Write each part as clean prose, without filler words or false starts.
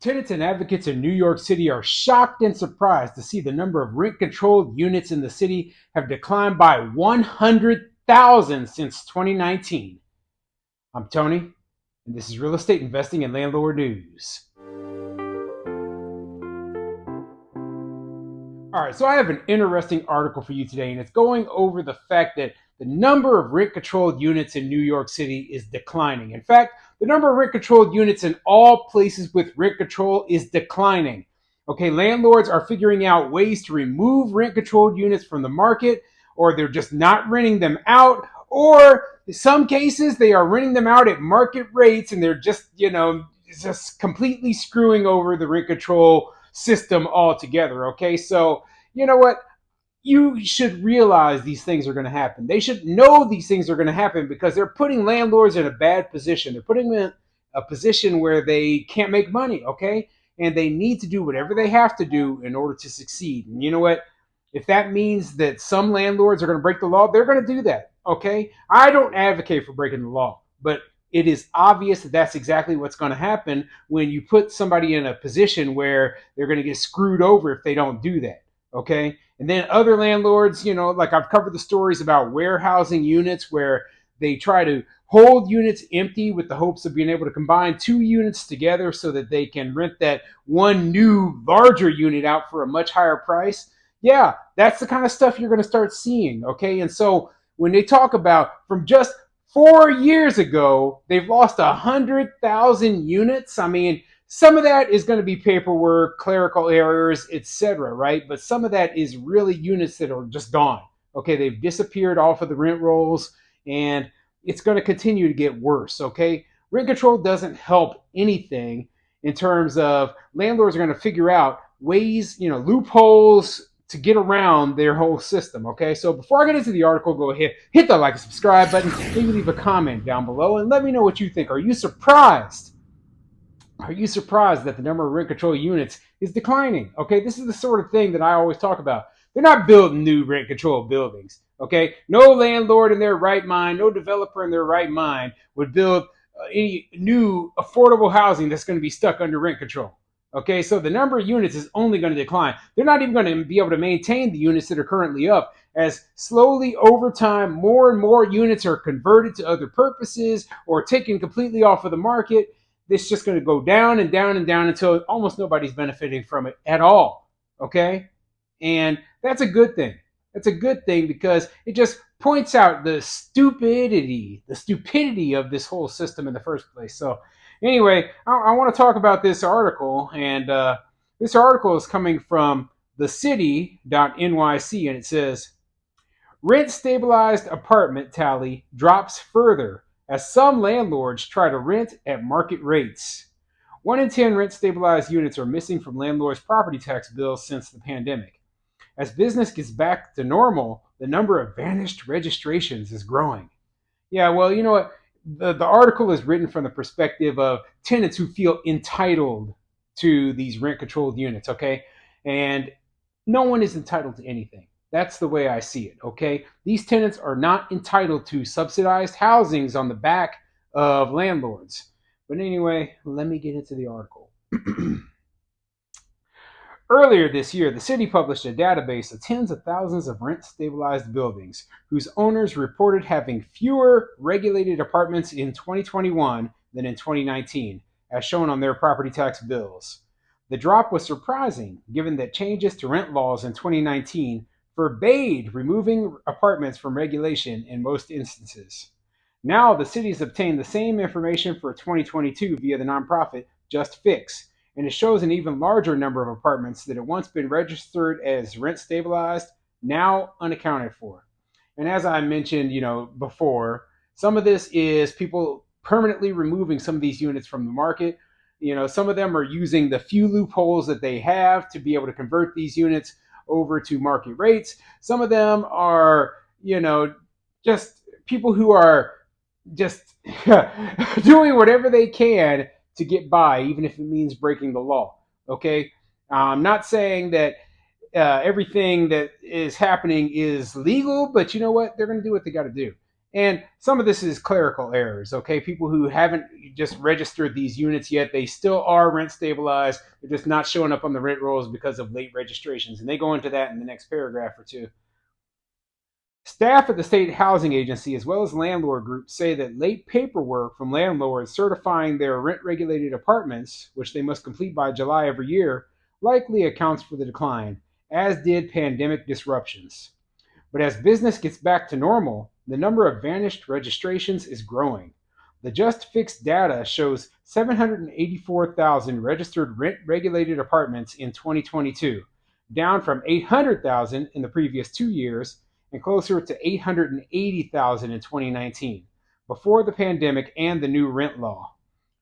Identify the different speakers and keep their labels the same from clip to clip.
Speaker 1: Tenants and advocates in New York City are shocked and surprised to see the number of rent-controlled units in the city have declined by 100,000 since 2019. I'm Tony, and this is Real Estate Investing and Landlord News. All right, so I have an interesting article for you today, and it's going over the fact that the number of rent-controlled units in New York City is declining. In fact, the number of rent-controlled units in all places with rent control is declining. Okay, landlords are figuring out ways to remove rent-controlled units from the market, or they're just not renting them out, or in some cases they are renting them out at market rates, and they're just completely screwing over the rent control system altogether. Okay, so you know what? You should realize these things are going to happen. They should know these things are going to happen because they're putting landlords in a bad position. They're putting them in a position where they can't make money, okay? And they need to do whatever they have to do in order to succeed. And you know what? If that means that some landlords are going to break the law, they're going to do that, okay? I don't advocate for breaking the law, but it is obvious that that's exactly what's going to happen when you put somebody in a position where they're going to get screwed over if they don't do that, okay? And then other landlords, like I've covered the stories about warehousing units where they try to hold units empty with the hopes of being able to combine two units together so that they can rent that one new larger unit out for a much higher price. Yeah, that's the kind of stuff you're going to start seeing, okay? And so when they talk about from just 4 years ago, they've lost 100,000 units. I mean, some of that is going to be paperwork, clerical errors, etc., right? But some of that is really units that are just gone. Okay, they've disappeared off of the rent rolls, and it's going to continue to get worse, okay? Rent control doesn't help anything in terms of landlords are going to figure out ways, loopholes to get around their whole system, okay? So before I get into the article, go ahead, hit the like and subscribe button, maybe leave a comment down below, and let me know what you think. Are you surprised? Are you surprised that the number of rent control units is declining? Okay, this is the sort of thing that I always talk about. They're not building new rent control buildings. Okay, no landlord in their right mind, no developer in their right mind would build any new affordable housing that's going to be stuck under rent control. Okay, so the number of units is only going to decline. They're not even going to be able to maintain the units that are currently up, as slowly over time, more and more units are converted to other purposes or taken completely off of the market. This is just going to go down and down and down until almost nobody's benefiting from it at all. Okay? And that's a good thing. That's a good thing because it just points out the stupidity of this whole system in the first place. So anyway, I want to talk about this article, and this article is coming from thecity.nyc, and it says, rent stabilized apartment tally drops further as some landlords try to rent at market rates. 1 in 10 rent stabilized units are missing from landlords' property tax bills since the pandemic. As business gets back to normal, the number of vanished registrations is growing. Yeah, well, you know what? The article is written from the perspective of tenants who feel entitled to these rent controlled units, okay? And no one is entitled to anything. That's the way I see it, okay? These tenants are not entitled to subsidized housings on the back of landlords. But anyway, let me get into the article. Earlier this year, the city published a database of tens of thousands of rent-stabilized buildings whose owners reported having fewer regulated apartments in 2021 than in 2019, as shown on their property tax bills. The drop was surprising, given that changes to rent laws in 2019 forbade removing apartments from regulation in most instances. Now, the city has obtained the same information for 2022 via the nonprofit Just Fix, and it shows an even larger number of apartments that had once been registered as rent stabilized, now unaccounted for. And as I mentioned, before, some of this is people permanently removing some of these units from the market. Some of them are using the few loopholes that they have to be able to convert these units over to market rates. Some of them are, just people who are just doing whatever they can to get by, even if it means breaking the law. Okay, I'm not saying that everything that is happening is legal, but you know what? They're going to do what they got to do. And some of this is clerical errors, okay? People who haven't just registered these units yet, they still are rent stabilized. They're just not showing up on the rent rolls because of late registrations. And they go into that in the next paragraph or two. Staff at the state housing agency, as well as landlord groups, say that late paperwork from landlords certifying their rent regulated apartments, which they must complete by July every year, likely accounts for the decline, as did pandemic disruptions. But as business gets back to normal, the number of vanished registrations is growing. The Just Fixed data shows 784,000 registered rent regulated apartments in 2022, down from 800,000 in the previous 2 years and closer to 880,000 in 2019, before the pandemic and the new rent law.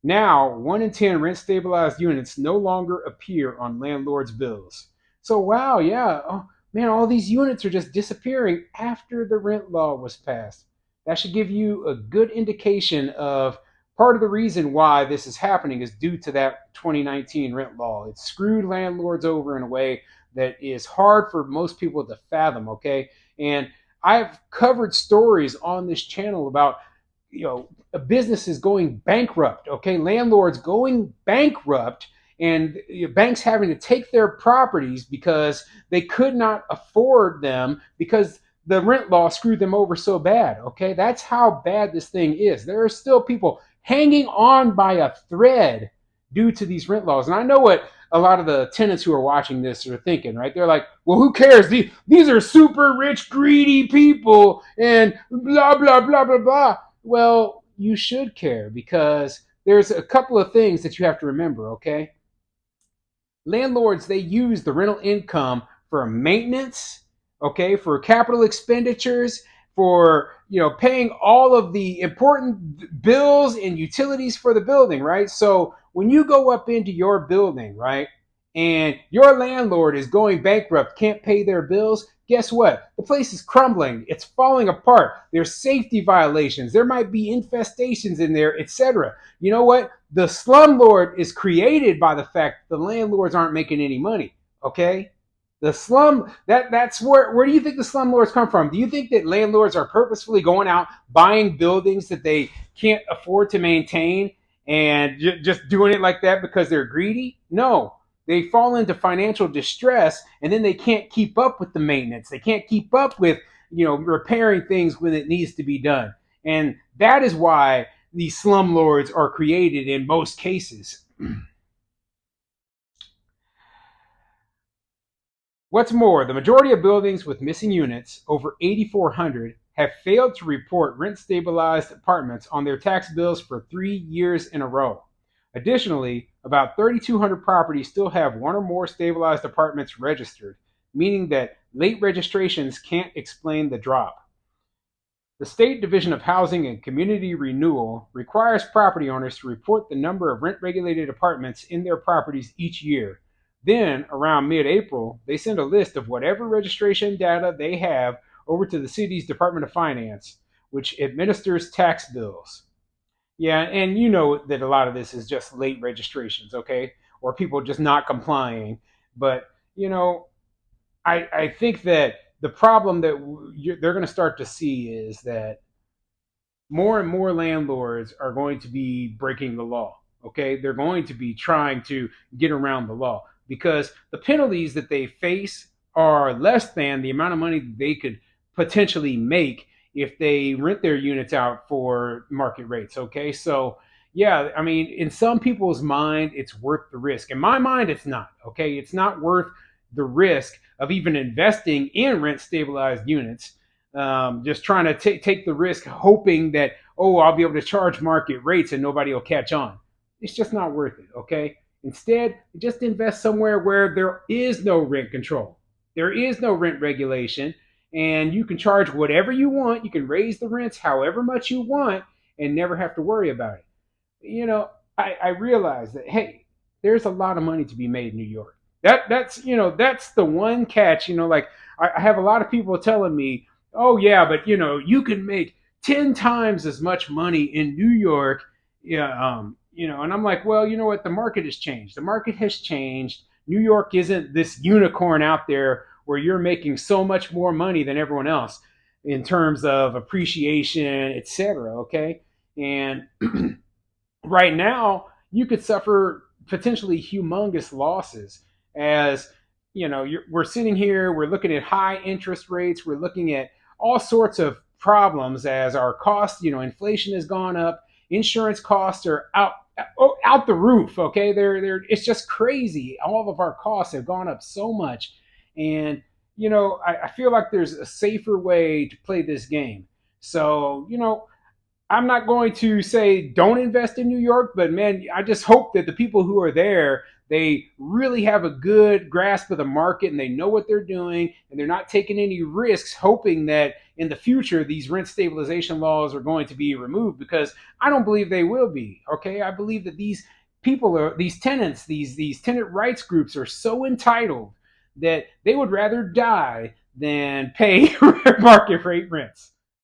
Speaker 1: Now, 1 in 10 rent stabilized units no longer appear on landlords' bills. So, wow, yeah, oh, man, all these units are just disappearing after the rent law was passed. That should give you a good indication of part of the reason why this is happening is due to that 2019 rent law. It screwed landlords over in a way that is hard for most people to fathom, okay? And I've covered stories on this channel about a business is going bankrupt, okay? Landlords going bankrupt and banks having to take their properties because they could not afford them because the rent law screwed them over so bad, okay? That's how bad this thing is. There are still people hanging on by a thread due to these rent laws. And I know what a lot of the tenants who are watching this are thinking, right? They're like, well, who cares? These are super rich, greedy people and blah, blah, blah, blah, blah. Well, you should care because there's a couple of things that you have to remember, okay? Landlords, they use the rental income for maintenance, okay, for capital expenditures, for paying all of the important bills and utilities for the building, right? So when you go up into your building, right, and your landlord is going bankrupt, can't pay their bills, guess what? The place is crumbling. It's falling apart. There's safety violations. There might be infestations in there, etc. You know what? The slumlord is created by the fact that the landlords aren't making any money. Okay? The slum, that's where do you think the slumlords come from? Do you think that landlords are purposefully going out buying buildings that they can't afford to maintain and just doing it like that because they're greedy? No. They fall into financial distress and then they can't keep up with the maintenance. They can't keep up with, repairing things when it needs to be done. And that is why these slumlords are created in most cases. What's more, the majority of buildings with missing units, over 8,400, have failed to report rent stabilized apartments on their tax bills for 3 years in a row. Additionally, about 3,200 properties still have one or more stabilized apartments registered, meaning that late registrations can't explain the drop. The State Division of Housing and Community Renewal requires property owners to report the number of rent regulated apartments in their properties each year. Then, around mid April, they send a list of whatever registration data they have over to the city's Department of Finance, which administers tax bills. Yeah, and you know that a lot of this is just late registrations, okay? Or people just not complying. But, I think that the problem that they're going to start to see is that more and more landlords are going to be breaking the law. Okay, they're going to be trying to get around the law because the penalties that they face are less than the amount of money that they could potentially make if they rent their units out for market rates. Okay, so yeah, I mean, in some people's mind, it's worth the risk. In my mind, it's not. Okay, it's not worth the risk of even investing in rent stabilized units, just trying to take the risk, hoping that, oh, I'll be able to charge market rates and nobody will catch on. It's just not worth it, okay? Instead, just invest somewhere where there is no rent control. There is no rent regulation, and you can charge whatever you want. You can raise the rents however much you want and never have to worry about it. I realize that, hey, there's a lot of money to be made in New York. That's the one catch. Like I have a lot of people telling me, oh yeah, but you can make 10 times as much money in New York. Yeah, and I'm like, well, you know what? The market has changed. The market has changed. New York isn't this unicorn out there where you're making so much more money than everyone else. in terms of appreciation, etc. Okay, and right now you could suffer potentially humongous losses as we're sitting here, we're looking at high interest rates, we're looking at all sorts of problems as our costs, inflation has gone up, insurance costs are out the roof. Okay, they're it's just crazy. All of our costs have gone up so much, and I feel like there's a safer way to play this game. So I'm not going to say don't invest in New York, but man, I just hope that the people who are there, they really have a good grasp of the market and they know what they're doing and they're not taking any risks hoping that in the future these rent stabilization laws are going to be removed, because I don't believe they will be. Okay? I believe that these tenants, these tenant rights groups are so entitled that they would rather die than pay market rate rents.